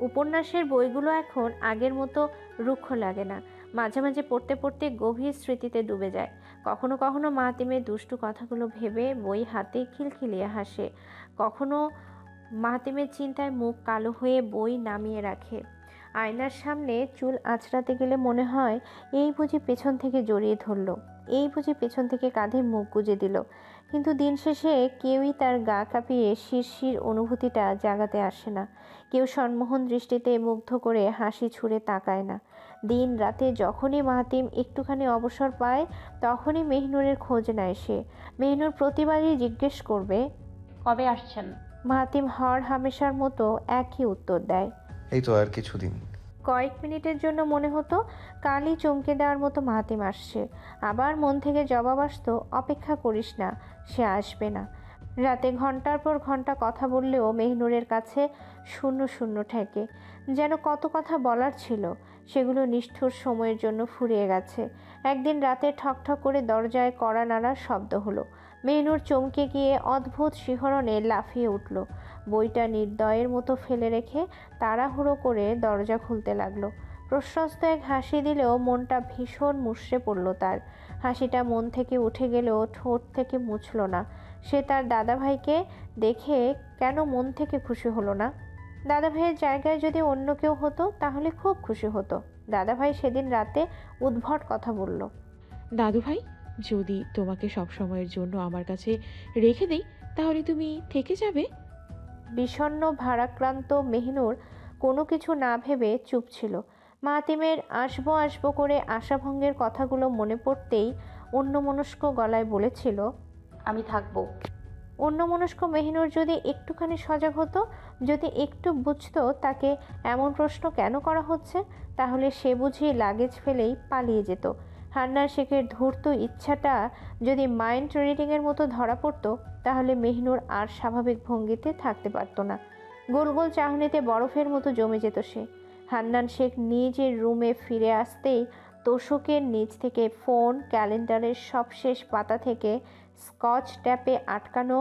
উপন্যাসের বইগুলো এখন আগের মতো রুক্ষ লাগে না। মাঝে মাঝে পড়তে পড়তে গভীর স্মৃতিতে ডুবে যায়। কখনো কখনো মাহাতিমের দুষ্টু কথাগুলো ভেবে বই হাতে খিলখিলিয়ে হাসে। কখনো মাহাতিমের চিন্তায় মুখ কালো হয়ে বই নামিয়ে রাখে। আয়নার সামনে চুল আঁচড়াতে গেলে মনে হয় এই বুঝি পেছন থেকে জড়িয়ে ধরল, এই বুঝি পেছন থেকে কাঁধে মুখ গুজে দিল। কিন্তু দিন শেষে কেউই তার গা কাঁপিয়ে শিরশির অনুভূতিটা জাগাতে আসে না। কেউ সম্মোহন দৃষ্টিতে মুগ্ধ করে হাসি ছুঁড়ে তাকায় না। দিন রাতে যখনই মাহাতিম একটুখানি অবসর পায় তখনই মেহনুরের খোঁজ নেয় সে। মেহনুর প্রতিবারই জিজ্ঞেস করবে, কবে আসছেন? মাহাতিম হর হামেশার মতো একই উত্তর দেয়, এই তো আর কিছুদিন। কয়েক মিনিটের জন্য মনে হতো কালই চমকে দেওয়ার মতো মাহাতিম আসছে। আবার মন থেকে জবাব আসতো, অপেক্ষা করিস না, সে আসবে না। রাতে ঘন্টার পর ঘন্টা কথা বললেও মেহনুরের কাছে শূন্য শূন্য ঠেকে। যেন কত কথা বলার ছিল, সেগুলো নিষ্ঠুর সময়ের জন্য ফুরিয়ে গেছে। একদিন রাতে ঠকঠক করে দরজায় কড়া নাড়ার শব্দ হলো। মেহনুর চমকে গিয়ে অদ্ভুত শিহরণে লাফিয়ে উঠল। বইটা নির্দয়ের মতো ফেলে রেখে তাড়াহুড়ো করে দরজা খুলতে লাগলো। প্রশস্ত এক হাসি দিলেও মনটা ভীষণ মুষড়ে পড়ল তার। হাসিটা মন থেকে উঠে গেলেও ঠোঁট থেকে মুছল না। সে তার দাদাভাইকে দেখে কেন মন থেকে খুশি হলো না? দাদাভাইয়ের জায়গায় যদি অন্য কেউ হতো তাহলে খুব খুশি হতো। দাদাভাই সেদিন রাতে উদ্ভট কথা বলল, দাদু ভাই, যদি তোমাকে সব সময়ের জন্য আমার কাছে রেখে দেই তাহলে তুমি থেকে যাবে? বিষণ্ণ ভারাক্রান্ত মেহনুর কোনো কিছু না ভেবে চুপ ছিল। মাহাতিমের আসবো আসবো করে আশাভঙ্গের কথাগুলো মনে পড়তেই অন্যমনস্ক গলায় বলেছিল, আমি থাকবো। অন্যমনস্ক মেহনুর যদি একটুখানি সজাগ হতো, যদি একটু বুঝতো তাকে এমন প্রশ্ন কেন করা হচ্ছে, তাহলে সে বুঝি লাগেজ ফেলেই পালিয়ে যেত। হান্নান শেখের ধূর্ত ইচ্ছাটা যদি মাইন্ড রিডিংয়ের মতো ধরা পড়তো তাহলে মেহনুর আর স্বাভাবিক ভঙ্গিতে থাকতে পারতো না। গোল গোল চাহনিতে বরফের মতো জমে যেত সে। হান্নান শেখ নিজের রুমে ফিরে আসতেই তোষকের নিচ থেকে ফোন, ক্যালেন্ডারের সবশেষ পাতা থেকে স্কচ ট্যাপে আটকানো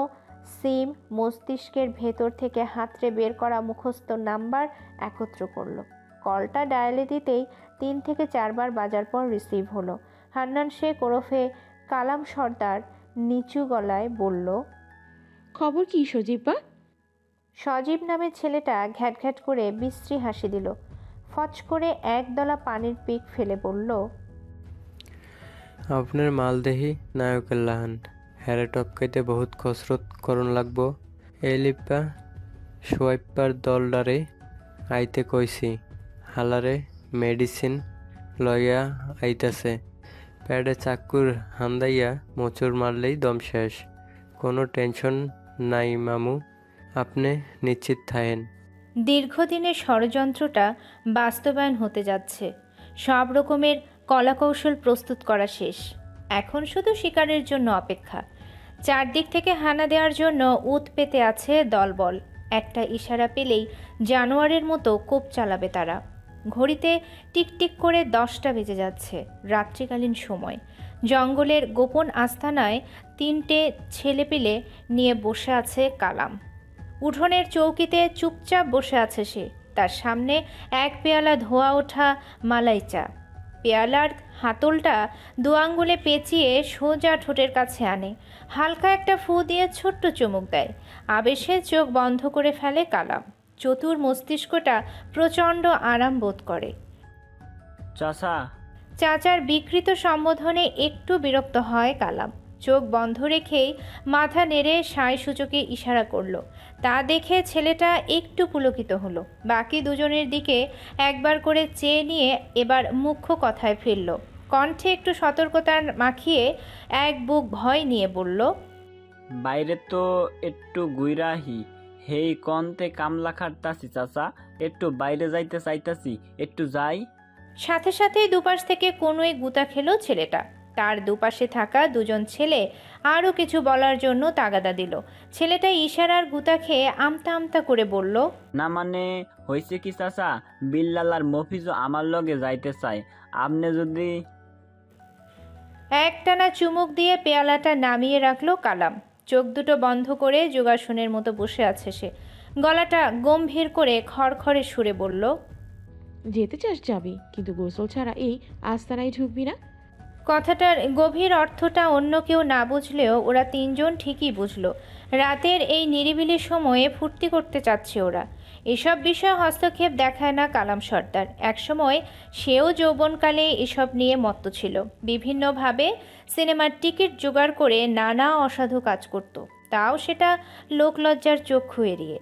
সিম, মস্তিষ্কের ভেতর থেকে হাতড়ে বের করা মুখস্থ নাম্বার একত্র করলো। কলটা ডায়ালে দিতেই 3 থেকে 4 বার বাজার পর রিসিভ হলো। হান্নান শেখ ওরফে কালাম সর্দার নিচু গলায় বলল, খবর কি সজীব? সজীব নামের ছেলেটা ঘ্যাট করে বিশ্রী হাসি দিল। ফচ করে একদলা পানির পিক ফেলে বলল, আপনার মালদেহি নায়কের লাহান হ্যারে টপকাইতে বহুত কসরত করণ লাগবো। এই লিপ্পা সোয়াইপার দলডারে আইতে কইছি, হালারে মেডিসিন লইয়া আইতাছে। প্যাডে চাক্কুর হান্দাইয়া মোচড় মারলেই দম শেষ। কোনো টেনশন নাই মামু, আপনি নিশ্চিত থাকেন। দীর্ঘদিনের ষড়যন্ত্রটা বাস্তবায়ন হতে যাচ্ছে। সব রকমের কলাকৌশল প্রস্তুত করা শেষ। এখন শুধু শিকারের জন্য অপেক্ষা। চারদিক থেকে হানা দেওয়ার জন্য উত পেতে আছে দলবল। একটা ইশারা পেলেই জানোয়ারের মতো কোপ চালাবে তারা। ঘড়িতে টিকটিক করে 10টা বেজে যাচ্ছে। রাত্রিকালীন সময়। জঙ্গলের গোপন আস্তানায় 3টে ছেলেপিলে নিয়ে বসে আছে কালাম। উঠোনের চৌকিতে চুপচাপ বসে আছে সে। তার সামনে এক পেয়ালা ধোয়া ওঠা মালাই চা। পেয়ালার হাতলটা 2 আঙ্গুলে পেঁচিয়ে সোজা ঠোঁটের কাছে আনে। হালকা একটা ফু দিয়ে ছোট্ট চুমুক দেয়। আবেশে চোখ বন্ধ করে ফেলে কালাম। চতুর মস্তিষ্কটা প্রচণ্ড আরাম বোধ করে। চাচা। চাচার বিকৃত সম্বোধনে একটু বিরক্ত হয় কালাম। চোখ বন্ধ রেখেই মাথা নেড়ে সায় সূচকে ইশারা করলো। তা দেখে ছেলেটা একটু পুলকিত হলো। বাকি দুজনের দিকে একবার করে চেয়ে নিয়ে এবার মুখ্য কথায় ফিরল। কণ্ঠে একটু সতর্কতা মাখিয়ে এক বুক ভয় নিয়ে বলল, বাইরে তো একটু গুইরাহি, হেই কন্তে কামলা খাটতাছি চাচা, একটু বাইরে যাইতে চাইতাছি, একটু যাই। সাথে সাথেই দুপাশ থেকে কোনোই গুতা খেলো ছেলেটা। তার দুপাশে থাকা দুজন ছেলে আরও কিছু বলার জন্য তাগাদা দিল। ছেলেটা ইশারার গুতা খেয়ে আমতা আমতা করে বলল, না মানে হয়েছে কি চাচা, বিল্লাল আর মফিজও আমার লগে যাইতে চায়, আপনি যদি। একটানা চুমুক দিয়ে পেয়ালাটা নামিয়ে রাখলো কালাম। চোখ দুটো বন্ধ করে যোগাসনের মতো বসে আছে সে। গলাটা গম্ভীর করে খড়খড়ে সুরে বলল, যেতে চাস যাবি, কিন্তু গোসল ছাড়া এই আস্তানায় ঢুকবি না। কথাটার গভীর অর্থটা অন্য কেউ না বুঝলেও ওরা তিনজন ঠিকই বুঝলো। রাতের এই নিরিবিলি সময়ে ফুর্তি করতে চাচ্ছে ওরা। এসব বিষয়ে হস্তক্ষেপ দেখায় না কালাম সর্দার। একসময় সেও যৌবনকালে এসব নিয়ে মত্ত ছিল। বিভিন্নভাবে সিনেমার টিকিট জোগাড় করে নানা অসাধু কাজ করত, তাও সেটা লোকলজ্জার চক্ষু এড়িয়ে।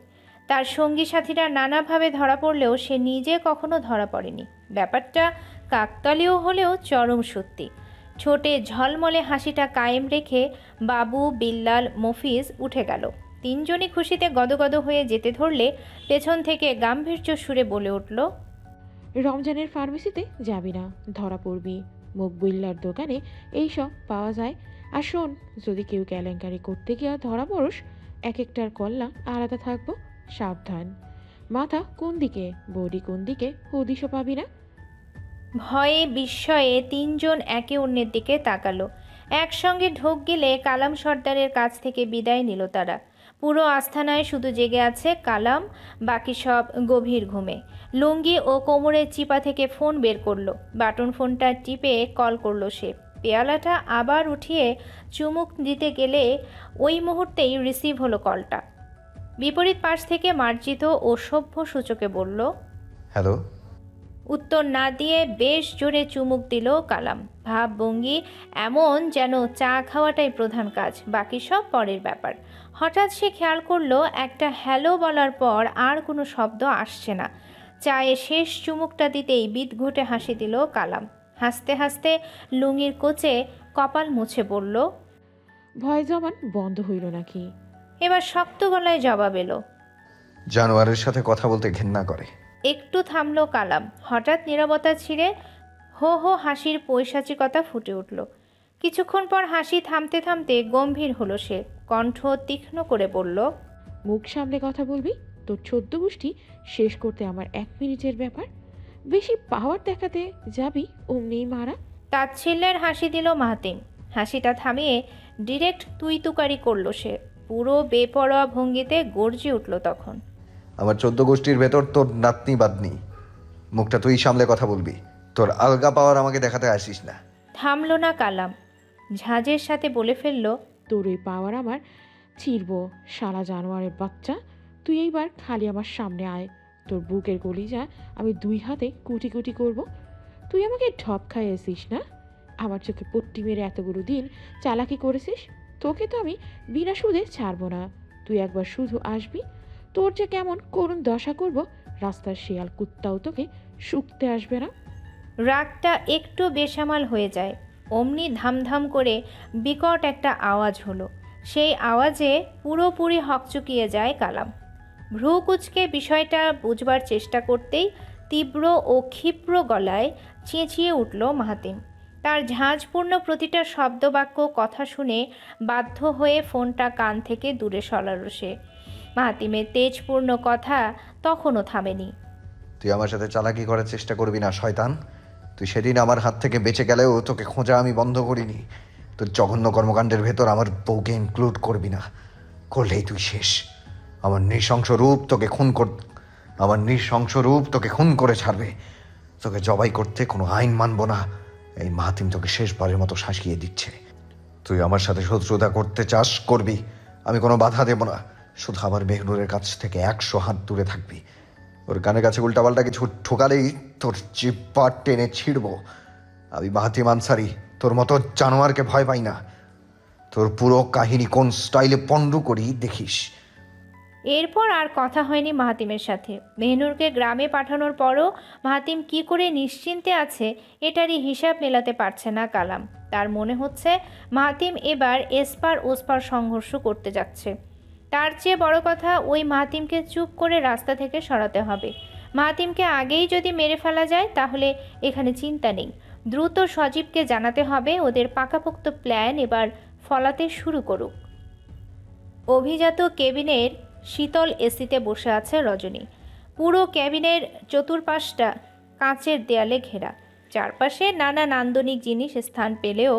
তার সঙ্গী সাথীরা নানাভাবে ধরা পড়লেও সে নিজে কখনো ধরা পড়েনি। ব্যাপারটা কাকতালীয় হলেও চরম সত্যি। ছোটে ঝলমলে হাসিটা কায়েম রেখে বাবু, বিল্লাল, মফিজ উঠে গেল। তিনজনই খুশিতে গদগদ হয়ে যেতে ধরলে পেছন থেকে গাম্ভীর্য সুরে বলে উঠল, রমজানের ফার্মেসিতে যাবি না, ধরা পড়বি। মকবুল্লার দোকানে এইসব পাওয়া যায়। আর শোন, যদি কেউ কেলেঙ্কারি করতে গিয়ে ধরা পড়স, এক একটার কল্লা আলাদা থাকবো। সাবধান। মাথা কোন দিকে, বডি কোন দিকে, হদিশও পাবি না। ভয়ে বিস্ময়ে তিনজন একে অন্যের দিকে তাকালো। একসঙ্গে ঢোক গেলে কালাম সর্দারের কাছ থেকে বিদায় নিল তারা। পুরো আস্থানায় শুধু জেগে আছে কালাম, বাকি সব গভীর ঘুমে। লুঙ্গি ও কোমরের চিপা থেকে ফোন বের করলো। বাটন ফোনটা টিপে কল করলো সে। পেয়ালাটা আবার উঠিয়ে চুমুক দিতে গেলে ওই মুহূর্তেই রিসিভ হলো কলটা। বিপরীত পাশ থেকে মার্জিত ও সভ্য সূচকে বলল, হ্যালো। উত্তর না দিয়ে বেশ জোরে চুমুক দিল কালাম। ভাবভঙ্গি এমন যেন চা খাওয়াটাই প্রধান কাজ, বাকি সব পরের ব্যাপার। হঠাৎ সে খেয়াল করলো একটা হ্যালো বলার পর আর কোনো শব্দ আসছে না। চায়ে শেষ চুমুকটা দিতেই বিদঘুটে হাসি দিল কালাম। হাসতে হাসতে লুঙ্গির কোচে কপাল মুছে বলল, ভয় জমান বন্ধ হইল নাকি? এবার শক্ত গলায় জবাব এলো। জানোয়ারের সাথে কথা বলতে ঘেন্না করে। একটু থামলো কালাম। হঠাৎ নীরবতা ছিঁড়ে হো হো হাসির পৈশাচিকতা ফুটে উঠল। কিছুক্ষণ পর হাসি থামতে থামতে গম্ভীর হলো সে। কণ্ঠ তীক্ষ্ণ করে বলল, মুখ সামলে কথা বলবি। তোর 14 গোষ্ঠী শেষ করতে আমার 1 মিনিটের ব্যাপার। বেশি পাওয়ার দেখাতে যাবি অমনিই মারা। তাচ্ছিল্যের হাসি দিল মাহাতিম। হাসিটা থামিয়ে ডিরেক্ট তুই তুকারি করলো সে। পুরো বেপরোয়া ভঙ্গিতে গর্জে উঠল তখন। আমার 14 গোষ্ঠীর ভেতর তোর নাতনি বাদনি। মুখটা তুই সামলে কথা বলবি। তোর আলগা পাওয়ার আমাকে দেখাতে আসিস না। থামলো না কালাম, ঝাঁজের সাথে বলে ফেলল, তোর ওই পাওয়ার আমার চিরব, শালা জানোয়ারের বাচ্চা। তুই এইবার খালি আমার সামনে আয়। তোর বুকের কলিজা আমি 2 হাতে কুটি কুটি করব। তুই আমাকে ঢপ খাইয়েছিস না? আমার চোখে পট্টি মেরে এতগুলো দিন চালাকি করেছিস। তোকে তো আমি বিনা সুদে ছাড়বো না। তুই একবার শুধু আসবি, তোর যে কেমন করুণ দশা করব, রাস্তার শিয়াল কুত্তাও তোকে শুকতে আসবে না। রাগটা একটু বেসামাল হয়ে যায়। অমনি ধামধাম করে বিকট একটা আওয়াজ হলো। সেই আওয়াজে পুরোপুরি হকচকিয়ে যায় কালাম। ভ্রু কুঁচকে বিষয়টা বুঝবার চেষ্টা করতেই তীব্র ও ক্ষিপ্র গলায় চেঁচিয়ে উঠল মাহাতিম। তার ঝাঁঝপূর্ণ প্রতিটা শব্দবাক্য কথা শুনে বাধ্য হয়ে ফোনটা কান থেকে দূরে সরালো সে। মাহাতিমের তেজপূর্ণ কথা তখনও থামেনি। তুই আমার সাথে চালাকি করার চেষ্টা করবি না শয়তান। তুই সেদিন আমার হাত থেকে বেঁচে গেলেও তোকে খোঁজা আমি বন্ধ করিনি। তোর জঘন্য কর্মকাণ্ডের ভেতর আমার বউকে ইনক্লুড করবি না। করলেই তুই শেষ। আমার নৃশংস রূপ তোকে খুন করে ছাড়বে। তোকে জবাই করতে কোনো আইন মানব না। এই মাহাতিম তোকে শেষবারের মতো শাসিয়ে দিচ্ছে। তুই আমার সাথে শত্রুতা করতে চাস করবি, আমি কোনো বাধা দেব না। শুধু আমার মেহনুরের কাছ থেকে 100 হাত দূরে থাকবি। ওর কানে কাছে উল্টাপাল্টা কিছু ঠোকালেই তোর জিহ্বা টেনে ছিঁড়ব। আমি মাহাতিম আনসারি, তোর মতো জানোয়ারকে ভয় পাই না। তোর পুরো কাহিনী কোন স্টাইলে পন্ডু করি দেখিস। এরপর আর কথা হয়নি মাহাতিমের সাথে। মেহনুরকে গ্রামে পাঠানোর পরও মাহাতিম কি করে নিশ্চিন্তে আছে এটারই হিসাব মেলাতে পারছে না কালাম। তার মনে হচ্ছে মাহাতিম এবার এসপার ওসপার সংঘর্ষ করতে যাচ্ছে। তার চেয়ে বড় কথা, ওই মাহাতিমকে চুপ করে রাস্তা থেকে সরাতে হবে। মাহাতিমকে আগেই যদি মেরে ফেলা যায় তাহলে এখানে চিন্তা নেই। দ্রুত সজীবকে জানাতে হবে ওদের পাকাপোক্ত প্ল্যান এবার ফলাতে শুরু করুক। অভিজাত কেবিনের শীতল এসিতে বসে আছে রজনী। পুরো ক্যাবিনের চতুর্পাশটা কাঁচের দেয়ালে ঘেরা। চারপাশে নানা নান্দনিক জিনিস স্থান পেলেও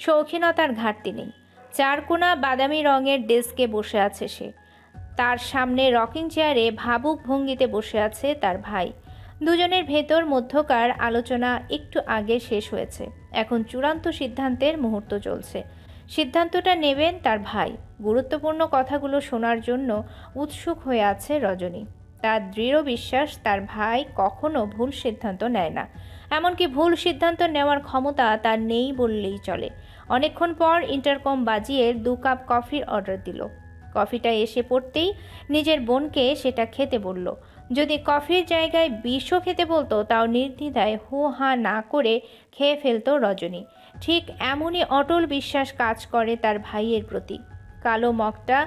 শৌখিনতার ঘাটতি নেই। চারকোনা বাদামি রঙের ডেস্কে বসে আছে সে। তার সামনে রকিং চেয়ারে ভাবুক ভঙ্গিতে বসে আছে তার ভাই। দুজনের ভেতর মধ্যকার আলোচনা একটু আগে শেষ হয়েছে। এখন চূড়ান্ত সিদ্ধান্তের মুহূর্ত চলছে। সিদ্ধান্তটা নেবেন তার ভাই। গুরুত্বপূর্ণ কথাগুলো শোনার জন্য উৎসুক হয়ে আছে রজনী। তার দৃঢ় বিশ্বাস তার ভাই কখনো ভুল সিদ্ধান্ত নেয় না, এমনকি ভুল সিদ্ধান্ত নেওয়ার ক্ষমতা তার নেই বললেই চলে। অনেকক্ষণ পর ইন্টারকম বাজিয়ে 2 কাপ কফির অর্ডার দিল। কফিটা এসে পড়তেই নিজের বোনকে সেটা খেতে বলল। যদি কফির জায়গায় বিষও খেতে বলতো তাও নির্দ্বিধায় হু হা না করে খেয়ে ফেলতো রজনী। ঠিক এমনই অটল বিশ্বাস কাজ করে তার ভাইয়ের প্রতি। কালো মগটা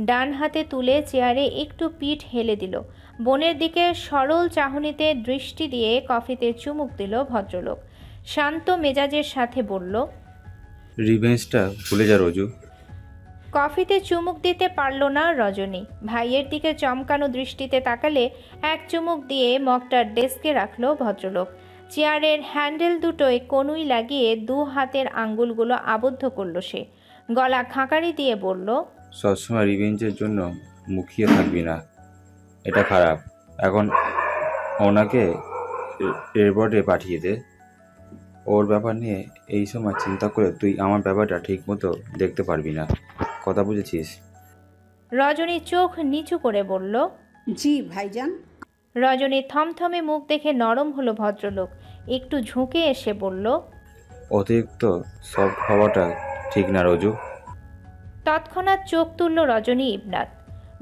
ডান হাতে তুলে চেয়ারে একটু পিঠ হেলে দিল। বোনের দিকে সরল চাহনিতে দৃষ্টি দিয়ে কফিতে চুমুক দিল ভদ্রলোক। শান্ত মেজাজের সাথে বলল, রিভেঞ্জটা ভুলে যা রোজু। কফিতে চুমুক দিতে পারল না রজনী। ভাইয়ের দিকে চমকানো দৃষ্টিতে তাকালে এক চুমুক দিয়ে মগটার ডেস্কে রাখলো ভদ্রলোক। চেয়ারের হ্যান্ডেল দুটোয় কনুই লাগিয়ে 2 হাতের আঙ্গুলগুলো আবদ্ধ করল সে। গলা খাঁকারি দিয়ে বলল, সবসময় রিভেঞ্জের জন্য মুখিয়ে থাকবি না, এটা খারাপ। এখন ওনাকে এয়ারপোর্টে পাঠিয়ে দে। ওর ব্যাপার নিয়ে এই সময় চিন্তা করে তুই আমার ব্যাপারটা ঠিক মতো দেখতে পারবি না, কথা বুঝেছিস? রজনী চোখ নিচু করে বলল, জি ভাইজান। রজনী থমথমে মুখ দেখে নরম হলো ভদ্রলোক। একটু ঝুঁকে এসে বলল, অতিরিক্ত সফট হওয়াটা ঠিক না রোজু। তৎক্ষণাৎ চোখ তুলল রজনী ইবনাত।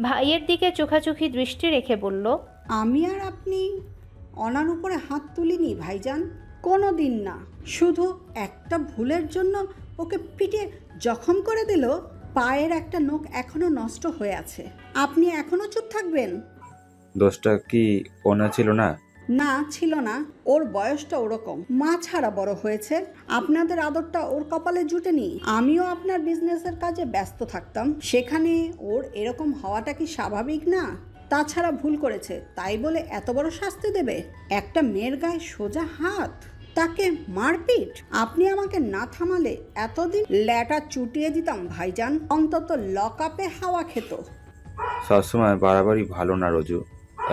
ভাইয়ের দিকে চোখাচোখি দৃষ্টি রেখে বলল, আমি আর আপনি অনার উপরে হাত তুলিনি ভাইজান, কোনো দিন না। শুধু একটা ভুলের জন্য ওকে পিটে জখম করে দিল। পায়ের একটা নখ এখনো নষ্ট হয়ে আছে, আপনি এখনো চুপ থাকবেন? দোষটা কি ওনার ছিল না? না, ছিল না। ওর বয়সটা ওরকম, মা ছাড়া বড় হয়েছে। আপনাদের আদরটা ওর কপালে জুটেনি। আমিও আপনার বিজনেসের কাজে ব্যস্ত থাকতাম, সেখানে ওর এরকম হওয়াটা কি স্বাভাবিক না? তাছাড়া ভুল করেছে তাই বলে এত বড় শাস্তি দেবে? একটা মেয়ের গায়ে সোজা হাত, তাকে মারপিট! আপনি আমাকে না থামালে এতদিন ল্যাটা চুটিয়ে দিতাম ভাইজান, অন্তত লকআপে হাওয়া খেত। সবসময় বাড়াবাড়ি ভালো না রোজু,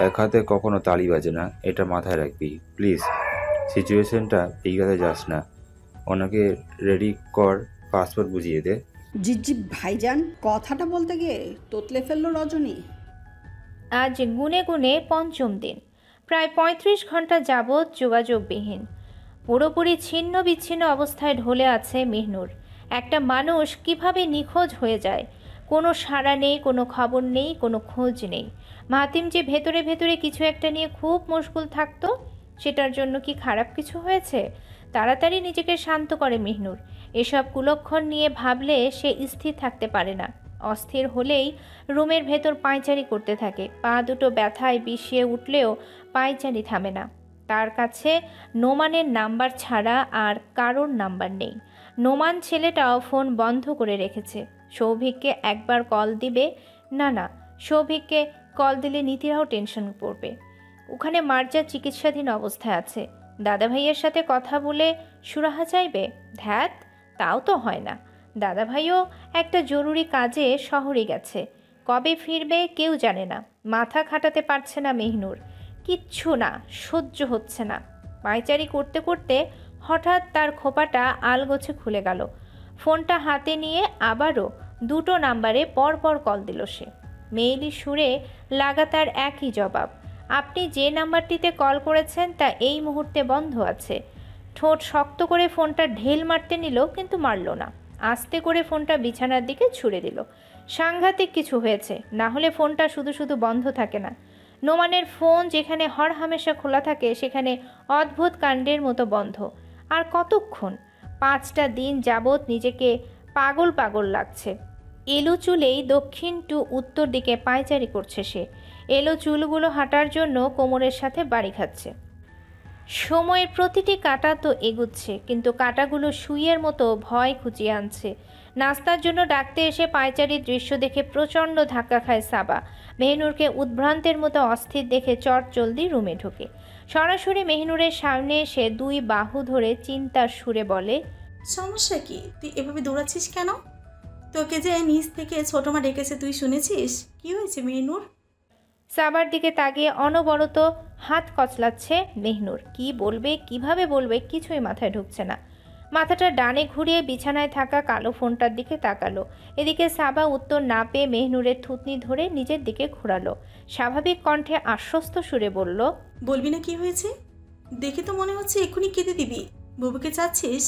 এক হাতে কখনো তালি বাজে না, এটা মাথায় রাখবি প্লিজ। সিচুয়েশনটা এগিয়ে যাস না। ওনাকে রেডি কর, পাসপোর্ট বুঝিয়ে দে। জি ভাইজান, কথাটা বলতে গিয়ে তোতলে ফেললো রজনী। আজ গুনে গুনে 5ম দিন। প্রায় 35 ঘন্টা যাবৎ যোগাযোগবিহীন, পুরোপুরি ছিন্ন বিচ্ছিন্ন অবস্থায় ঢলে আছে মেহনুর। একটা মানুষ কিভাবে নিখোঁজ হয়ে যায়, কোনো সাড়া নেই, কোনো খবর নেই, কোনো খোঁজ নেই। মাতিম যে ভেতরে ভেতরে কিছু একটা নিয়ে খুব মশগুল থাকতো, সেটার জন্য কি খারাপ কিছু হয়েছে? তাড়াতাড়ি নিজেকে শান্ত করে মেহনুর। এসব কুলক্ষণ নিয়ে ভাবলে সে স্থির থাকতে পারে না। অস্থির হলেই রুমের ভেতর পায়চারি করতে থাকে। পা দুটো ব্যথায় বিষিয়ে উঠলেও পায়চারি থামে না। তার কাছে নোমানের নাম্বার ছাড়া আর কারোর নাম্বার নেই। নোমান ছেলেটাও ফোন বন্ধ করে রেখেছে। সৌভিককে একবার কল দিবে, না, সৌভিককে কল দিলে নীতিরাও টেনশন পড়বে। ওখানে মার্জা চিকিৎসাধীন অবস্থায় আছে। দাদা ভাইয়ের সাথে কথা বলে সুরাহা চাইবে? ধ্যাত, তাও তো হয় না। দাদা ভাইও একটা জরুরি কাজে শহরে গেছে, কবে ফিরবে কেউ জানে না। মাথা খাটাতে পারছে না মেহনুর, কিচ্ছু না, সহ্য হচ্ছে না। পায়চারি করতে করতে হঠাৎ তার খোপাটা আলগোছে খুলে গেল। ফোনটা হাতে নিয়ে আবারও 2টো নাম্বারে পরপর কল দিল সে। মেইলি সুরে লাগাতার একই জবাব, আপনি যে নাম্বারটিতে কল করেছেন তা এই মুহূর্তে বন্ধ আছে। ঠোঁট শক্ত করে ফোনটা ঢেল মারতে নিল, কিন্তু মারল না। আস্তে করে ফোনটা বিছানার দিকে ছুঁড়ে দিল। সাংঘাতিক কিছু হয়েছে, না হলে ফোনটা শুধু শুধু বন্ধ থাকে না। নোমানের ফোন যেখানে হরহামেশা খোলা থাকে সেখানে অদ্ভুত কাণ্ডের মতো বন্ধ। আর কতক্ষণ? 5টা দিন যাবৎ নিজেকে পাগল পাগল লাগছে। এলো চুলেই দক্ষিণ টু উত্তর দিকে পায়চারি করছে সে। এলো চুলগুলো হাঁটার জন্য কোমরের সাথে বাড়ি খাচ্ছে। সময়ের প্রতিটি কাঁটা তো এগুচ্ছে, কিন্তু কাঁটাগুলো সুইয়ের মতো ভয় খুঁচিয়ে আনছে। নাস্তার জন্য ডাকতে এসে পায়চারির দৃশ্য দেখে প্রচণ্ড ধাক্কা খায় সাবা। মেহনুরকে উদ্ভ্রান্তের মতো অস্থির দেখে চটজলদি রুমে ঢোকে। সরাসরি মেহনুরের সামনে এসে 2 বাহু ধরে চিন্তার সুরে বলে, সমস্যা কি? তুই এভাবে দৌড়াচ্ছিস কেন? তোকে যে নিচ থেকে ছোট মা ডেকেছে তুই শুনেছিস? কি হয়েছে মেহনুর? সাবার দিকে তাকিয়ে অনবরত হাত কচলাচ্ছে মেহনুর। কি বলবে, কিভাবে বলবে, কিছুই মাথায় ঢুকছে না। মাথাটা ডানে ঘুরিয়ে বিছানায় থাকা কালো ফোনটার দিকে তাকালো। এদিকে সাবা উত্তর না পেয়ে মেহনুরের থুতনি ধরে নিজের দিকে ঘোরালো। স্বাভাবিক কণ্ঠে আশ্বস্ত সুরে বলল, বলবি না কি হয়েছে? দেখে তো মনে হচ্ছে এক্ষুনি কেঁদে দিবি। বুবুকে চাচ্ছিস?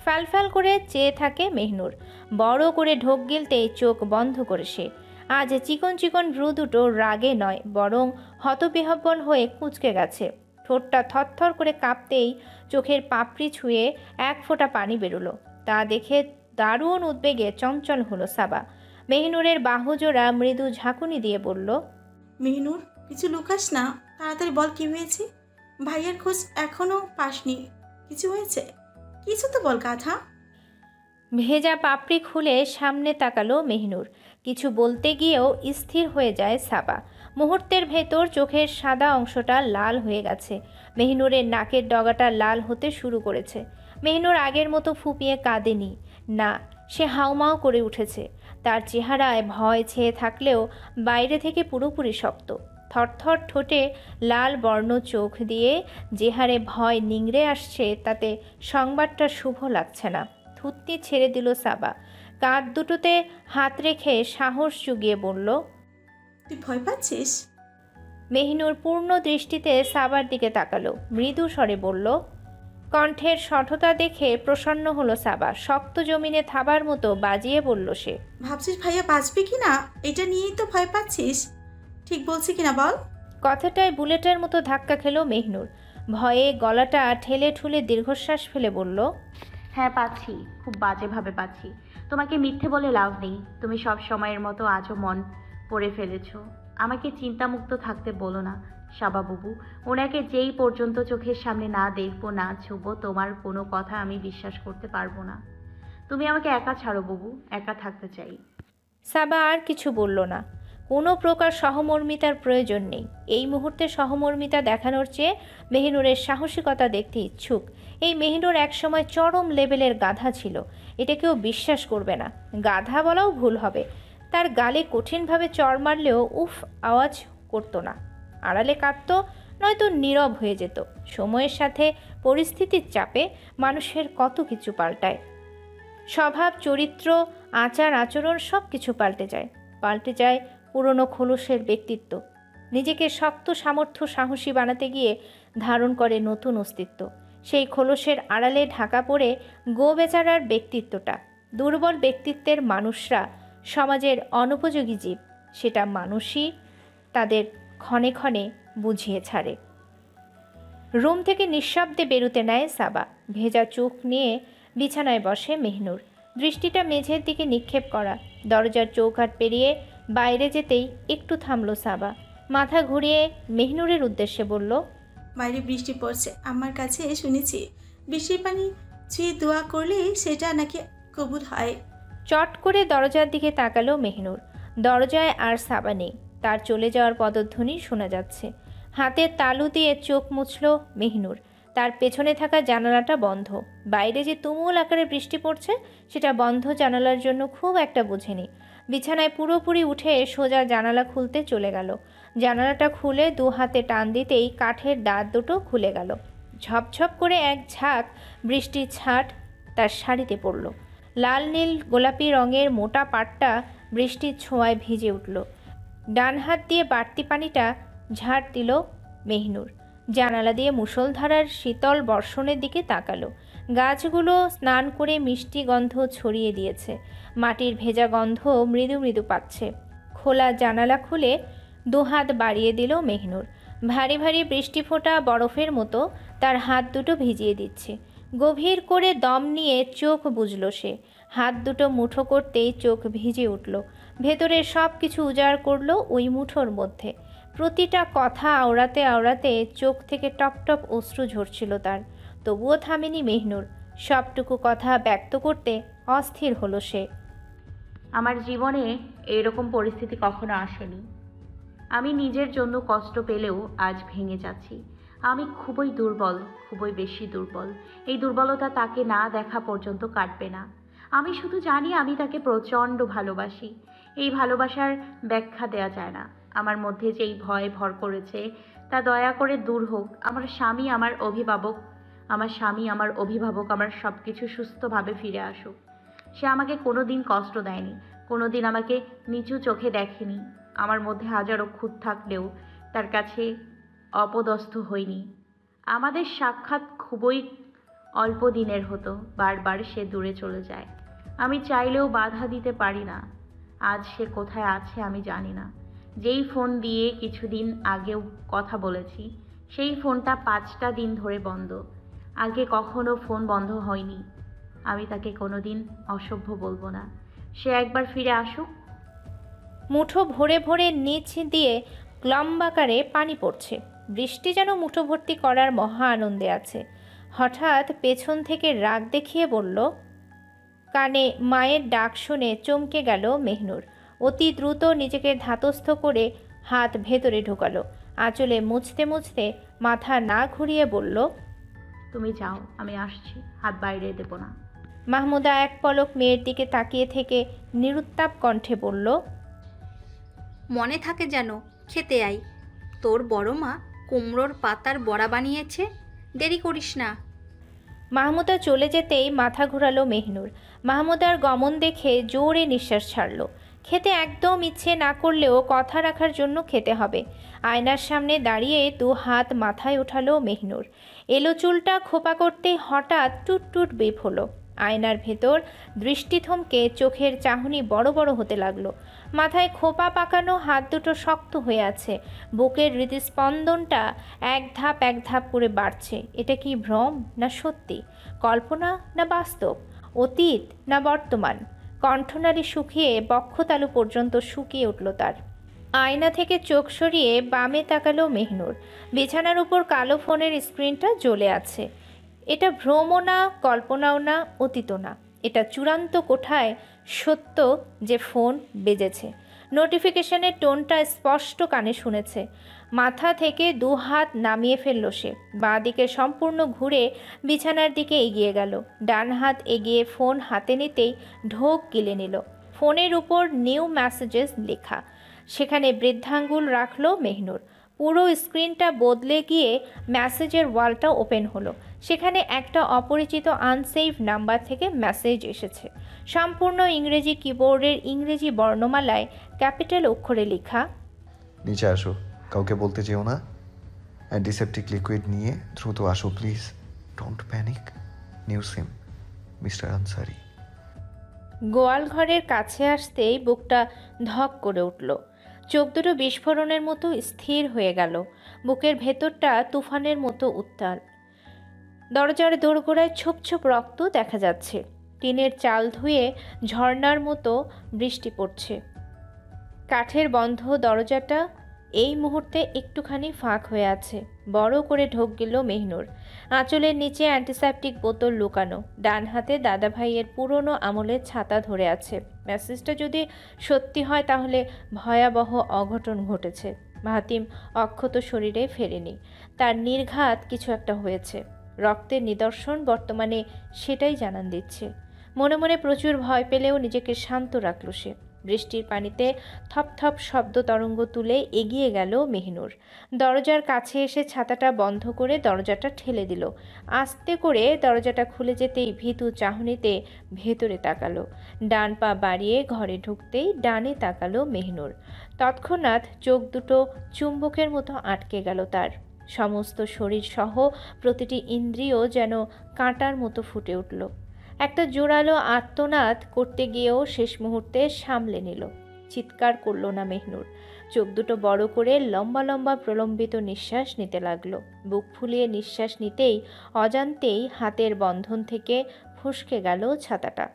ফ্যালফ্যাল করে চেয়ে থাকে মেহনুর। বড় করে ঢোক গিলতেই চোখ বন্ধ করে সে। আজ চিকন চিকন ভ্রু দুটো রাগে নয়, বরং হতবিহ্বল হয়ে কুঁচকে গেছে। ঠোঁটটা থরথর করে কাঁপতেই চোখের পাপড়ি ছুঁয়ে এক ফোঁটা পানি বেরোলো। তা দেখে দারুণ উদ্বেগে চঞ্চল হলো সাবা। মেহনুরের বাহুজোড়া মৃদু ঝাঁকুনি দিয়ে বলল, মেহনুর, কিছু লুকাস না, তাড়াতাড়ি বল কি হয়েছে। ভাইয়ের খোঁজ এখনো পাসনি। কিছু হয়েছে? কিছু তো বল গাধা। ভেজা পাপড়ি খুলে সামনে তাকালো মেহনুর। কিছু বলতে গিয়েও স্থির হয়ে যায় সাবা। মুহূর্তের ভেতর চোখের সাদা অংশটা লাল হয়ে গেছে। মেহনুরের নাকের ডগাটা লাল হতে শুরু করেছে। মেহনুর আগের মতো ফুপিয়ে কাঁদেনি, না, সে হাউমাউ করে উঠেছে। তার চেহারায় ভয় ছেয়ে থাকলেও বাইরে থেকে পুরোপুরি শক্ত। থরথর ঠোঁটে লাল বর্ণ চোখ দিয়ে যে হারে ভয় নিংড়ে আসছে তাতে সংবাদটা শুভ লাগছে না। থুতনি ছেড়ে দিল সাবা। কাঁধ দুটোতে হাত রেখে সাহস জুগিয়ে বলল, তুই ভয় পাচ্ছিস? মেহনুর পূর্ণ দৃষ্টিতে সাবার দিকে তাকালো, মৃদু স্বরে বলল। কণ্ঠের সঠতা দেখে প্রসন্ন হলো সাবা। শক্ত জমিনে থাবার মতো বাজিয়ে বলল সে, ভাবছিস ভাইয়া বাঁচবে কিনা, এটা নিয়েই তো ভয় পাচ্ছিস। ঠিক বলছি কিনা বল? কথাটায় বুলেটের মতো ধাক্কা খেলো মেহনুর। ভয়ে গলাটা ঠেলে ঠুলে দীর্ঘশ্বাস ফেলে বলল, হ্যাঁ পাচ্ছি, খুব বাজেভাবে পাচ্ছি। তোমাকে মিথ্যে বলে লাভ নেই। তুমি সব সময়ের মতো আজও মন পড়ে ফেলেছো। আমাকে চিন্তামুক্ত থাকতে বলো না সাবা বুবু। ওনাকে যেই পর্যন্ত চোখের সামনে না দেখবো, না ছুবো, তোমার কোনো কথা আমি বিশ্বাস করতে পারবো না। তুমি আমাকে একা ছাড়ো বুবু, একা থাকতে চাই। সাবা আর কিছু বলল না। কোনো প্রকার সহমর্মিতার প্রয়োজন নেই। এই মুহূর্তে সহমর্মিতা দেখানোর চেয়ে মেহনুরের সাহসিকতা দেখতে ইচ্ছুক। এই মেহনুর একসময় চরম লেভেলের গাধা ছিল, এটা কেউ বিশ্বাস করবে না। গাধা বলাও ভুল হবে। তার গালে কঠিনভাবে চড় মারলেও উফ আওয়াজ করতো না। আড়ালে কাঁদত, নয়তো নীরব হয়ে যেত। সময়ের সাথে পরিস্থিতির চাপে মানুষের কত কিছু পাল্টায়। স্বভাব, চরিত্র, আচার আচরণ সব কিছু পাল্টে যায়। পাল্টে যায় পুরনো খোলসের ব্যক্তিত্ব। নিজেকে শক্ত, সামর্থ্য, সাহসী বানাতে গিয়ে ধারণ করে নতুন অস্তিত্ব। সেই খোলসের আড়ালে ঢাকা পড়ে গো বেচারার ব্যক্তিত্বটা। দুর্বল ব্যক্তিত্বের মানুষরা সমাজের অনুপযোগী জীব, সেটা মানুষই তাদের ক্ষণে ক্ষণে বুঝিয়ে ছাড়ে। রুম থেকে নিঃশব্দে বেরুতে নেয় সাবা। ভেজা চোখ নিয়ে বিছানায় বসে মেহনুর, দৃষ্টিটা মেঝের দিকে নিক্ষেপ করা। দরজার চৌকাঠ পেরিয়ে বাইরে যেতেই একটু থামলো সাবা। মাথা ঘুরিয়ে মেহনুরের উদ্দেশ্যে বলল, বাইরে বৃষ্টি পড়ছে। আমার কাছে শুনেছি বৃষ্টির পানি ছুঁয়ে দোয়া করলে সেটা নাকি কবুল হয়। চট করে দরজার দিকে তাকালো মেহনুর। দরজায় আর সাবা নেই, তার চলে যাওয়ার পদধ্বনি শোনা যাচ্ছে। হাতের তালু দিয়ে চোখ মুছল মেহনুর। তার পেছনে থাকা জানালাটা বন্ধ। বাইরে যে তুমুল আকারে বৃষ্টি পড়ছে সেটা বন্ধ জানালার জন্য খুব একটা বোঝেনি। বিছানায় পুরোপুরি উঠে সোজা জানালা খুলতে চলে গেল। জানালাটা খুলে দু হাতে টান দিতেই কাঠের দাঁত দুটো খুলে গেল। ঝপঝপ করে এক ঝাঁক বৃষ্টির ছাট তার শাড়িতে পড়ল। লাল নীল গোলাপি রঙের মোটা পাটটা বৃষ্টির ছোঁয়ায় ভিজে উঠল। ডান হাত দিয়ে বাড়তি পানিটা ঝাড় দিল মেহনুর। জানালা দিয়ে মুষলধারার শীতল বর্ষণের দিকে তাকালো। গাছগুলো স্নান করে মিষ্টি গন্ধ ছড়িয়ে দিয়েছে। মাটির ভেজা গন্ধ মৃদু মৃদু পাচ্ছে। খোলা জানালা খুলে দুহাত বাড়িয়ে দিল মেহনুর। ভারী ভারী বৃষ্টি ফোঁটা বরফের মতো তার হাত দুটো ভিজিয়ে দিচ্ছে। গভীর করে দম নিয়ে চোখ বুজল সে। হাত দুটো মুঠো করতেই চোখ ভিজে উঠল। ভেতরের সব কিছু উজাড় করলো ওই মুঠোর মধ্যে। প্রতিটা কথা আওড়াতে আওড়াতে চোখ থেকে টপ টপ অশ্রু ঝরছিল তার। তবুও থামেনি মেহনুর। সবটুকু কথা ব্যক্ত করতে অস্থির হলো সে। আমার জীবনে এরকম পরিস্থিতি কখনো আসেনি। আমি নিজের জন্য কষ্ট পেলেও আজ ভেঙে যাচ্ছি। আমি খুবই দুর্বল, খুবই বেশি দুর্বল। এই দুর্বলতা তাকে না দেখা পর্যন্ত কাটবে না। আমি শুধু জানি আমি তাকে প্রচণ্ড ভালোবাসি। এই ভালোবাসার ব্যাখ্যা দেয়া যায় না। আমার মধ্যে যেই ভয় ভর করেছে তা দয়া করে দূর হোক। আমার স্বামী আমার অভিভাবক, আমার সব কিছু সুস্থভাবে ফিরে আসুক। সে আমাকে কোনো দিন কষ্ট দেয়নি, কোনো দিন আমাকে নিচু চোখে দেখেনি। আমার মধ্যে হাজারো খুঁত থাকলেও তার কাছে অপদস্থ হইনি। আমাদের সাক্ষাৎ খুবই অল্প দিনের হতো, বারবার সে দূরে চলে যায়। আমি চাইলেও বাধা দিতে পারি না। আজ সে কোথায় আছে আমি জানি না। যেই ফোন দিয়ে কিছুদিন আগেও কথা বলেছি, সেই ফোনটা 5টা দিন ধরে বন্ধ। আগে কখনো ফোন বন্ধ হয়নি। আমি তাকে কোনোদিন অসভ্য বলবো না। সে একবার ফিরে আসুক। মুঠো ভরে ভরে নিচ দিয়ে লম্বাকারে পানি পড়ছে। বৃষ্টি যেন মুঠো ভর্তি করার মহা আনন্দে আছে। হঠাৎ পেছন থেকে রাগ দেখিয়ে বলল, কানে মায়ের ডাক শুনে চমকে গেল মেহনুর। অতি দ্রুত নিজেকে ধাতস্থ করে হাত ভেতরে ঢোকালো। আঁচলে মুছতে মুছতে মাথা না ঘুরিয়ে বলল, তুমি যাও, আমি আসছি। হাত বাইরে দেব না। মাহমুদা এক পলক মেয়ের দিকে তাকিয়ে থেকে নিরুত্তাপ কণ্ঠে বলল, মনে থাকে যেন খেতে আই। তোর বড় মা কুমড়োর পাতার বড়া বানিয়েছে, দেরি করিস না। মাহমুদা চলে যেতেই মাথা ঘোরালো মেহনুর। মাহমুদার গমন দেখে জোরে নিঃশ্বাস ছাড়ল। খেতে একদম ইচ্ছে না করলেও কথা রাখার জন্য খেতে হবে। আয়নার সামনে দাঁড়িয়ে 2 হাত মাথায় ওঠালো মেহনুর। এলো চুলটা খোপা করতেই হঠাৎ টুট টুট বেপ হলো। আয়নার ভেতর দৃষ্টি থমকে চোখের চাহনি বড় বড় হতে লাগলো। মাথায় খোপা পাকানো হাত দুটো শক্ত হয়ে আছে। বুকের হৃদস্পন্দনটা এক ধাপ করে বাড়ছে। এটা কি ভ্রম না সত্যি? কল্পনা না বাস্তব? অতীত না বর্তমান? কণ্ঠনালী শুকিয়ে বক্ষতালু পর্যন্ত শুকিয়ে উঠল তার। আয়না থেকে চোখ সরিয়ে বামে তাকালো মেহনুর। বিছানার উপর কালো ফোনের স্ক্রিনটা জ্বলে আছে। এটা ভ্রমও না, কল্পনাও না, অতীতও না। এটা চূড়ান্ত কোঠায় সত্য যে ফোন বেজেছে। নোটিফিকেশনের টোনটা স্পষ্ট কানে শুনেছে। মাথা থেকে 2 হাত নামিয়ে ফেলল সে। বাঁ দিকে সম্পূর্ণ ঘুরে বিছানার দিকে এগিয়ে গেল। ডান হাত এগিয়ে ফোন হাতে নিতেই ঢোক গিলে নিল। ফোনের উপর নিউ মেসেজেস লেখা। সেখানে বৃদ্ধাঙ্গুল রাখলো মেহনুর। পুরো স্ক্রিনটা বদলে গিয়ে মেসেজের ওয়ালটা ওপেন হলো। সেখানে একটা অপরিচিত আনসেভ নাম্বার থেকে মেসেজ এসেছে। সম্পূর্ণ ইংরেজি কিবোর্ডের ইংরেজি বর্ণমালায় ক্যাপিটাল অক্ষরে লেখা, নিচে আসো, কাউকে বলতে যেও না। অ্যান্টিসেপটিক লিকুইড নিয়ে দ্রুত আসো please. Don't panic. New SIM, mister Ansari. গোয়াল ঘরের কাছে আসতেই বুকটা ধক করে উঠল। চোখ দুটো বিস্ফোরণের মতো স্থির হয়ে গেল। বুকের ভেতরটা তুফানের মতো উত্তাল। দরজার দোরগোড়ায় ছোপ ছোপ রক্ত দেখা যাচ্ছে। টিনের চাল ধুয়ে ঝর্ণার মতো বৃষ্টি পড়ছে। কাঠের বন্ধ দরজাটা এই মুহূর্তে একটুখানি ফাঁক হয়ে আছে। বড় করে ঢোক গেল মেহনুর। আঁচলের নিচে অ্যান্টিসেপটিক বোতল লুকানো। ডান হাতে দাদা ভাইয়ের পুরনো আমলের ছাতা ধরে আছে। মেসেজটা যদি সত্যি হয় তাহলে ভয়াবহ অঘটন ঘটেছে। মাহাতিম অক্ষত শরীরে ফেরেনি। তার নির্ঘাত কিছু একটা হয়েছে। রক্তের নিদর্শন বর্তমানে সেটাই জানান দিচ্ছে। মনে মনে প্রচুর ভয় পেলেও নিজেকে শান্ত রাখল সে। বৃষ্টির পানিতে থপথপ শব্দ তরঙ্গ তুলে এগিয়ে গেল মেহনুর। দরজার কাছে এসে ছাতাটা বন্ধ করে দরজাটা ঠেলে দিল। আস্তে করে দরজাটা খুলে যেতেই ভীতু চাহনিতে ভেতরে তাকালো। ডান পা বাড়িয়ে ঘরে ঢুকতেই ডানে তাকালো মেহনুর। তৎক্ষণাৎ চোখ দুটো চুম্বকের মতো আটকে গেল তার। সমস্ত শরীর সহ প্রতিটি ইন্দ্রিয় যেন কাঁটার মতো ফুটে উঠল। একটা জোরালো আর্তনাদ করতে গিয়েও শেষ মুহূর্তে সামলে নিল। চিৎকার করল না মেহনুর। চোখ দুটো বড় করে লম্বা লম্বা প্রলম্বিত নিঃশ্বাস নিতে লাগলো। বুক ফুলিয়ে নিঃশ্বাস নিতেই অজান্তেই হাতের বন্ধন থেকে ফসকে গেল ছাতাটা।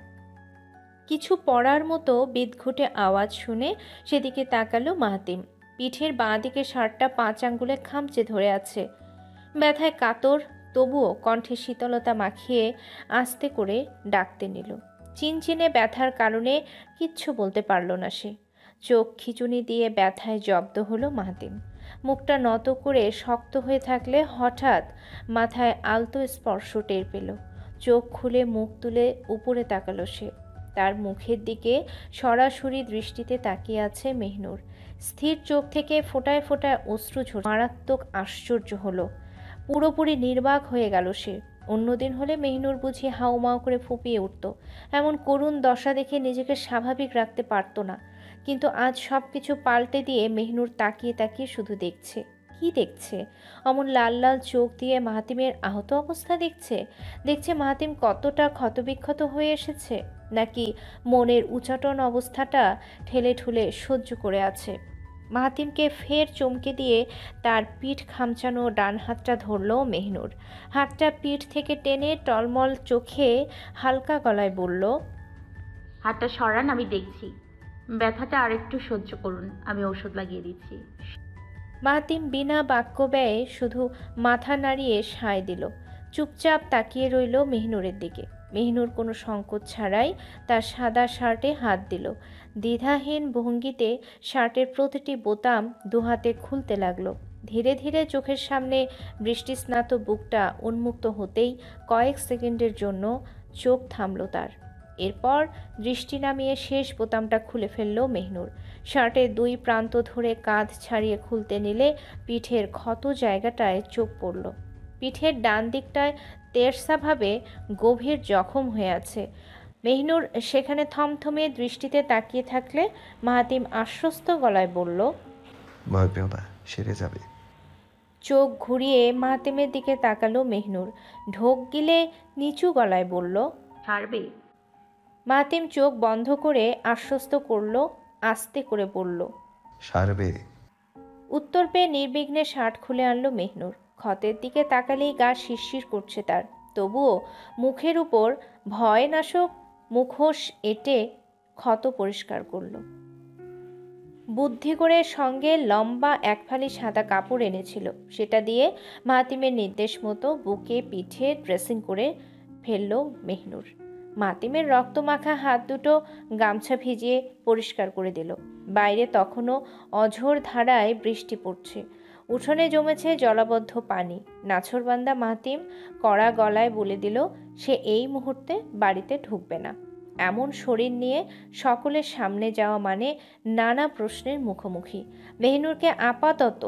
কিছু পড়ার মতো বিদঘুটে আওয়াজ শুনে সেদিকে তাকালো মাহাতিম। পিঠের বাঁ দিকে শার্টটা 5 আঙ্গুলে খামচে ধরে আছে। ব্যথায় কাতর, তবুও কণ্ঠে শীতলতা মাখিয়ে আস্তে করে ডাকতে নিল। চিনচিনে ব্যথার কারণে কিচ্ছু বলতে পারল না সে। চোখ খিচুনি দিয়ে ব্যথায় জব্দ হলো মাহাতিম। মুখটা নত করে শক্ত হয়ে থাকলে হঠাৎ মাথায় আলতো স্পর্শ টের পেল। চোখ খুলে মুখ তুলে উপরে তাকালো সে। তার মুখের দিকে সরাসরি দৃষ্টিতে তাকিয়ে আছে মেহনুর। স্থির চোখ থেকে ফোঁটায় ফোঁটায় অশ্রু ঝরছে। মারাত্মক আশ্চর্য হলো, পুরোপুরি নির্বাক হয়ে গেল সে। অন্যদিন হলে মেহনুর বুঝি হাউমাউ করে ফুঁপিয়ে উঠত, এমন করুণ দশা দেখে নিজেকে স্বাভাবিক রাখতে পারত না। কিন্তু আজ সব কিছু পাল্টে দিয়ে মেহনুর তাকিয়ে তাকিয়ে শুধু দেখছে। কি দেখছে? অমন লাল লাল চোখ দিয়ে মাহাতিমের আহত অবস্থা দেখছে। দেখছে মাহাতিম কতটা ক্ষতবিক্ষত হয়ে এসেছে, নাকি মনের উচাটন অবস্থাটা ঠেলে ঠুলে সহ্য করে আছে। মাহাতিমকে ফের চমকে দিয়ে তার পিঠ খামচানো ডান হাতটা ধরল মেহনুর। হাতটা পিঠ থেকে টেনে টলমল চোখে হালকা গলায় বলল, হাতটা সরান, আমি দেখছি। ব্যথাটা আরেকটু সহ্য করুন, আমি ওষুধ লাগিয়ে দিচ্ছি। মাহাতিম বিনা বাক্য ব্যয়ে শুধু মাথা নাড়িয়ে সায় দিল। চুপচাপ তাকিয়ে রইল মেহনুরের দিকে। মেহনুর কোনো সংকোচ ছাড়াই তার সাদা শার্টে হাত দিল। দ্বিধাহীন ভঙ্গিতে শার্টের প্রতিটি বোতাম দুহাতে খুলতে লাগলো। ধীরে ধীরে চোখের সামনে বৃষ্টিস্নাত বুকটা উন্মুক্ত হতেই কয়েক সেকেন্ডের জন্য চোখ থামল তার। এরপর দৃষ্টি নামিয়ে শেষ বোতামটা খুলে ফেলল মেহনুর। শার্টের দুই প্রান্ত ধরে কাঁধ ছাড়িয়ে খুলতে নিলে পিঠের ক্ষত জায়গাটায় চোখ পড়ল। পিঠের ডান দিকটায় তেরসাভাবে গভীর জখম হয়ে আছে। মেহনুর সেখানে থমথমে দৃষ্টিতে তাকিয়ে থাকলে মাহাতিম আশ্বস্ত গলায় বলল, ভয় পেও না, সেরে যাবে। চোখ ঘুরিয়ে মাহাতিমের দিকে তাকালো মেহনুর। ঢোক গিলে নিচু গলায় বলল, ছাড়বে? মাহাতিম চোখ বন্ধ করে আশ্বস্ত করল, আস্তে করে বলল, সারবে। উত্তর পেয়ে নির্বিঘ্নে শার্ট খুলে আনলো মেহনুর। ক্ষতের দিকে তাকালেই গা শিরশির করছে তার। তবুও মুখের উপর ভয়নাশক মুখোশ এঁটে ক্ষত পরিষ্কার করল। বুদ্ধি করে সঙ্গে লম্বা এক ফালি সাদা কাপড় এনেছিল, সেটা দিয়ে মাহাতিমের নির্দেশ মতো বুকে পিঠে ড্রেসিং করে ফেলল মেহনুর। মাহাতিমের রক্তমাখা হাত দুটো গামছা ভিজিয়ে পরিষ্কার করে দিল। বাইরে তখনও অঝোর ধারায় বৃষ্টি পড়ছে। উঠোনে জমেছে জলাবদ্ধ পানি। নাছোড়বান্দা মাহাতিম কড়া গলায় বলে দিল সে এই মুহূর্তে বাড়িতে ঢুকবে না। এমন শরীর নিয়ে সকলের সামনে যাওয়া মানে নানা প্রশ্নের মুখোমুখি। মেহনুরকে আপাতত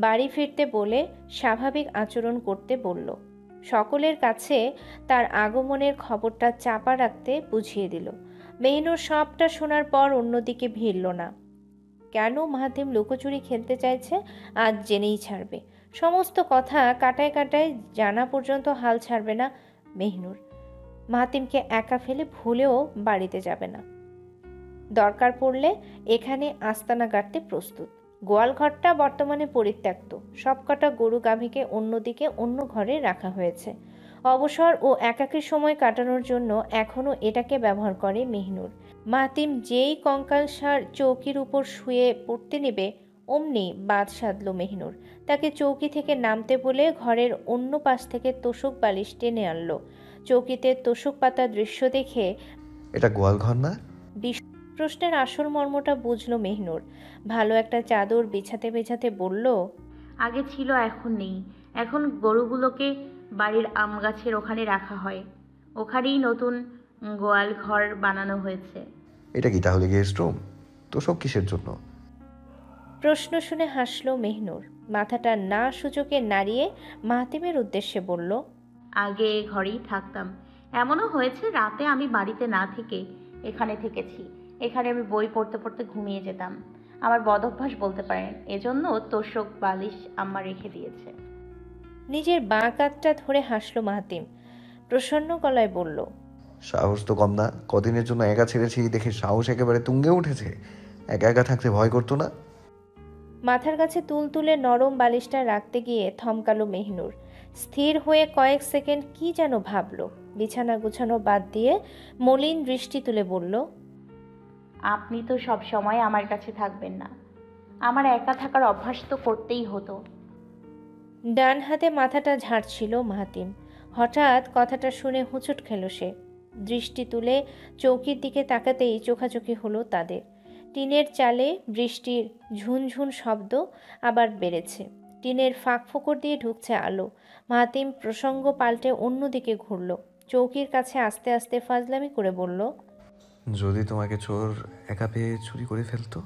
বাড়ি ফিরতে বলে স্বাভাবিক আচরণ করতে বলল। সকলের কাছে তার আগমনের খবরটা চাপা রাখতে বুঝিয়ে দিল। মেহনুর সবটা শোনার পর অন্যদিকে ভিড়ল না। কেন মাহাতিম লুকোচুরি খেলতে চাইছে আজ জেনেই ছাড়বে। সমস্ত কথা কাটায় কাটায় জানা পর্যন্ত হাল ছাড়বে না মেহনুর। মাহাতিমকে একা ফেলে ভুলেও বাড়িতে যাবে না। দরকার পড়লে এখানে আস্তানা গাড়তে প্রস্তুত। গোয়ালঘরটা বর্তমানে পরিত্যক্ত। সবকটা গরু গাভীকে অন্যদিকে অন্য ঘরে রাখা হয়েছে। অবসর ও একাকী সময় কাটানোর জন্য এখনও এটাকে ব্যবহার করে মেহনুর। মাহাতিম যেই কঙ্কালসার চৌকির উপর শুয়ে পড়তে নেবে অমনি বাদ সাধল মেহনুর। তাকে চৌকি থেকে নামতে বলে ঘরের অন্য পাশ থেকে তোষক বালিশ টেনে আনলো। চৌকিতে তোষক পাতা দৃশ্য দেখে এটা গোয়ালঘর না? প্রশ্নের আসল মর্মটা বুঝল মেহনুর। ভালো একটা চাদর বিছাতে বিছাতে বলল, আগে ছিল, এখন নেই। এখন গরুগুলোকে বাড়ির আম গাছের ওখানে রাখা হয়। ওখানেই নতুন গোয়াল ঘর বানানো হয়েছে। এটা কি তাহলে গেস্ট রুম? তো সব কিসের জন্য? প্রশ্ন শুনে হাসল মেহনুর। মাথাটা না সূচকে নাড়িয়ে মাহাতিমের উদ্দেশ্যে বলল, আগে ঘরেই থাকতাম। এমনও হয়েছে রাতে আমি বাড়িতে না থেকে এখানে থেকেছি। এখানে আমি বই পড়তে পড়তে ঘুমিয়ে যেতাম। আমার বদভ্যাস বলতে পারেন। এজন্য তোষক বালিশ আম্মা রেখে দিয়েছে। নিজের বাঁ কাঁধটা ধরে হাসল মাহাতিম। প্রসন্ন গলায় বলল, সাহস তো কম না। কদিনের জন্য একা ছেড়েছি দেখে সাহস একেবারে তুঙ্গে উঠেছে। একা একা থাকতে ভয় করতো না? মাথার কাছে তুলতুলে নরম বালিশটা রাখতে গিয়ে থমকালো মেহনুর। স্থির হয়ে কয়েক সেকেন্ড কি যেন ভাবল। বিছানা গুছানো বাদ দিয়ে মলিন দৃষ্টি তুলে বলল, আপনি তো সব সময় আমার কাছে থাকবেন না। আমার একা থাকার অভ্যাস তো করতেই হতো। ডান হাতে মাথাটা ঝাড়ছিল মাহাতিম। হঠাৎ কথাটা শুনে হুঁচট খেল সে। দৃষ্টি তুলে চৌকির দিকে তাকাতেই চোখাচোখি হলো তাদের। টিনের চালে বৃষ্টির ঝুনঝুন শব্দ আবার বেড়েছে। টিনের ফাঁক ফোকর দিয়ে ঢুকছে আলো। মাহাতিম প্রসঙ্গ পাল্টে অন্যদিকে ঘুরল। চৌকির কাছে আস্তে আস্তে ফাজলামি করে বলল, যদি তোমাকে চোর একা পেয়ে চুরি করে ফেলতো?